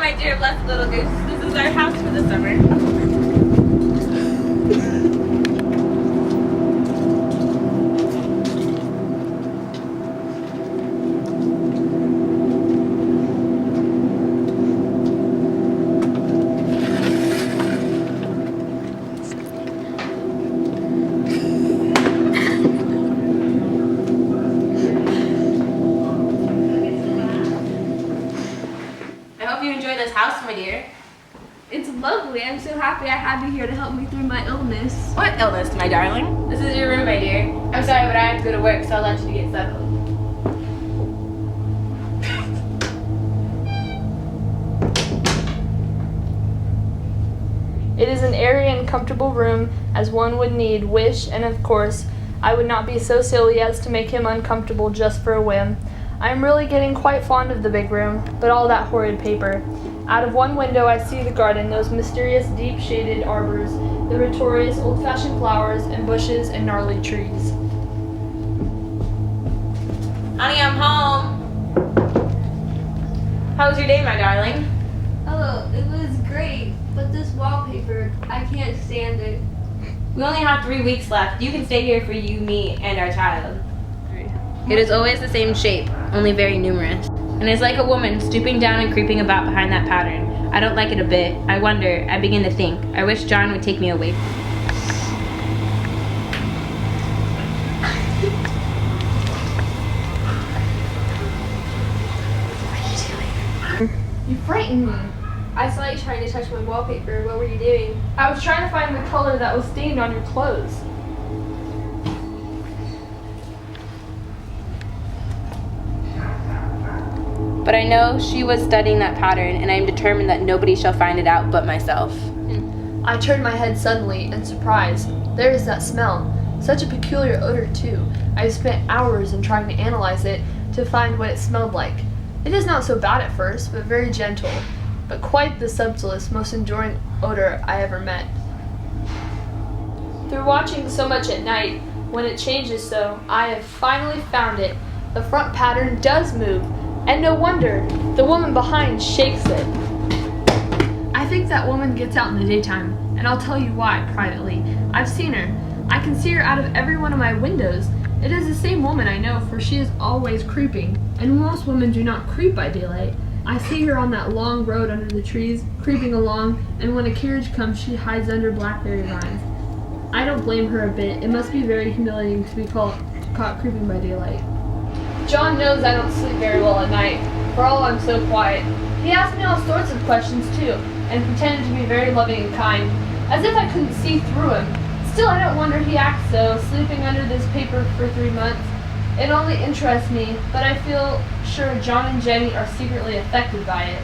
my dear blessed little goose. This is our house for the summer. House, my dear. It's lovely. I'm so happy I have you here to help me through my illness. What illness, my darling? This is your room, my dear. I'm sorry, but I have to go to work, so I'll let you get settled. It is an airy and comfortable room as one would need, wish, and of course, I would not be so silly as to make him uncomfortable just for a whim. I am really getting quite fond of the big room, but all that horrid paper. Out of one window I see the garden, those mysterious deep-shaded arbors, the notorious old-fashioned flowers and bushes and gnarly trees. Honey, I'm home. How was your day, my darling? Oh, it was great, but this wallpaper, I can't stand it. We only have 3 weeks left. You can stay here for you, me, and our child. It is always the same shape, only very numerous. And it's like a woman stooping down and creeping about behind that pattern. I don't like it a bit. I wonder, I begin to think. I wish John would take me away. You frightened me. I saw you trying to touch my wallpaper. What were you doing? I was trying to find the color that was stained on your clothes. But I know she was studying that pattern, and I am determined that nobody shall find it out but myself. I turned my head suddenly in surprise. There is that smell. Such a peculiar odor, too. I spent hours in trying to analyze it to find what it smelled like. It is not so bad at first, but very gentle, but quite the subtlest, most enduring odor I ever met. Through watching so much at night, when it changes so, I have finally found it. The front pattern does move. And no wonder, the woman behind shakes it. I think that woman gets out in the daytime, and I'll tell you why privately. I've seen her. I can see her out of every one of my windows. It is the same woman I know, for she is always creeping, and most women do not creep by daylight. I see her on that long road under the trees, creeping along, and when a carriage comes, she hides under blackberry vines. I don't blame her a bit. It must be very humiliating to be caught creeping by daylight. John knows I don't sleep very well at night, for all I'm so quiet. He asked me all sorts of questions too, and pretended to be very loving and kind, as if I couldn't see through him. Still, I don't wonder he acts so, sleeping under this paper for 3 months. It only interests me, but I feel sure John and Jenny are secretly affected by it.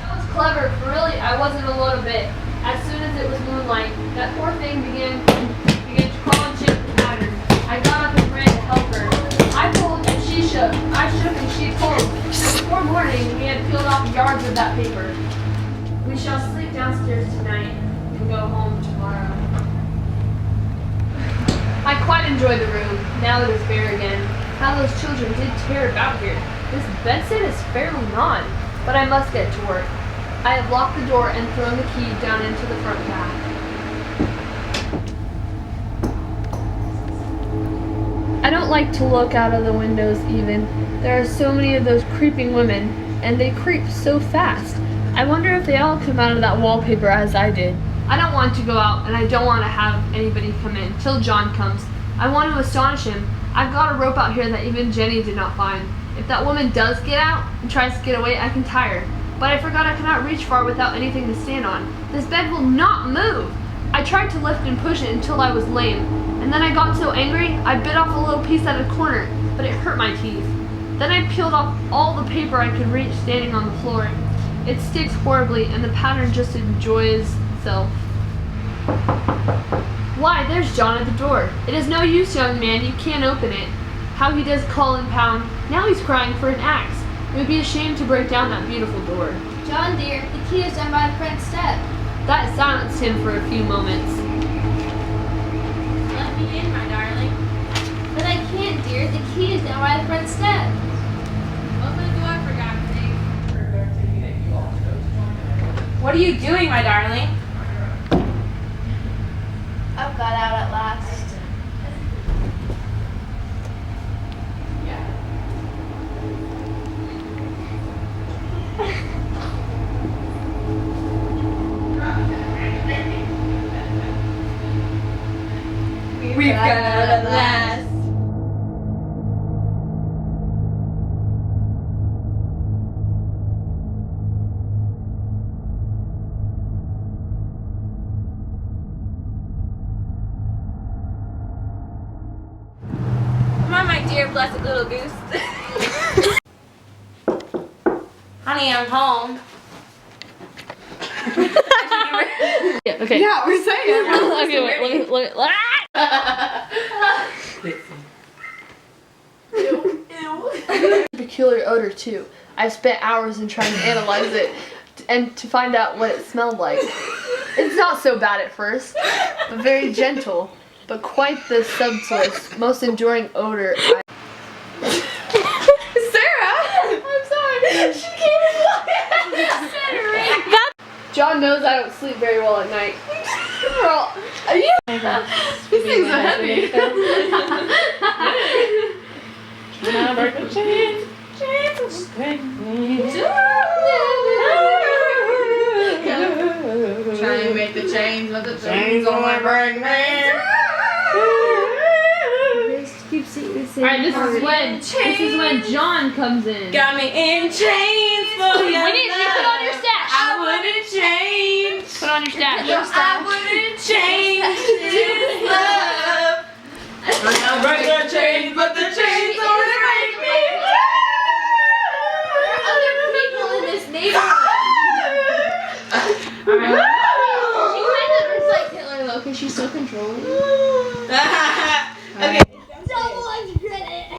That was clever, for really I wasn't alone a bit. As soon as it was moonlight, that poor thing began to crawl and shake the pattern. I got up and ran to help her. I pulled and she shook. I shook and she pulled. Before morning, we had peeled off yards of that paper. We shall sleep downstairs tonight and go home tomorrow. I quite enjoy the room. Now it is bare again. How those children did tear about here. This bedstead is fairly gone, but I must get to work. I have locked the door and thrown the key down into the front path. I don't like to look out of the windows even. There are so many of those creeping women, and they creep so fast. I wonder if they all come out of that wallpaper as I did. I don't want to go out, and I don't want to have anybody come in till John comes. I want to astonish him. I've got a rope out here that even Jenny did not find. If that woman does get out and tries to get away, I can tie her. But I forgot I cannot reach far without anything to stand on. This bed will not move. I tried to lift and push it until I was lame, and then I got so angry I bit off a little piece at a corner, but it hurt my teeth. Then I peeled off all the paper I could reach standing on the floor. It sticks horribly, and the pattern just enjoys itself. Why, there's John at the door. It is no use, young man, you can't open it. How he does call and pound. Now he's crying for an axe. It would be a shame to break down that beautiful door. John dear, the key is down by the front step. That silenced him for a few moments. Let me in, my darling. But I can't, dear. The key is down by the front step. Open the door, for God's sake. What are you doing, my darling? I've got out at last. We've got out at last. Come on, my dear blessed little goose. Honey, I'm home. Yeah, okay. Yeah, we're saying. Okay, wait, look. Peculiar odor too. I've spent hours in trying to analyze it and to find out what it smelled like. It's not so bad at first, but very gentle, but quite the subtlest, most enduring odor. Sarah! I'm sorry. She came in. John knows I don't sleep very well at night. Girl, are you? These things are heavy. Trying to make the chains, but the chains on my brain, man. Alright, this is when John comes in. Got me in chains for your We need to put on your stash. I wouldn't change. Put on your stash. I wouldn't change this love. I break the chains, but the chains only make me There are other people in this neighborhood. She kind of is like Hitler though, because she's so controlling. Okay.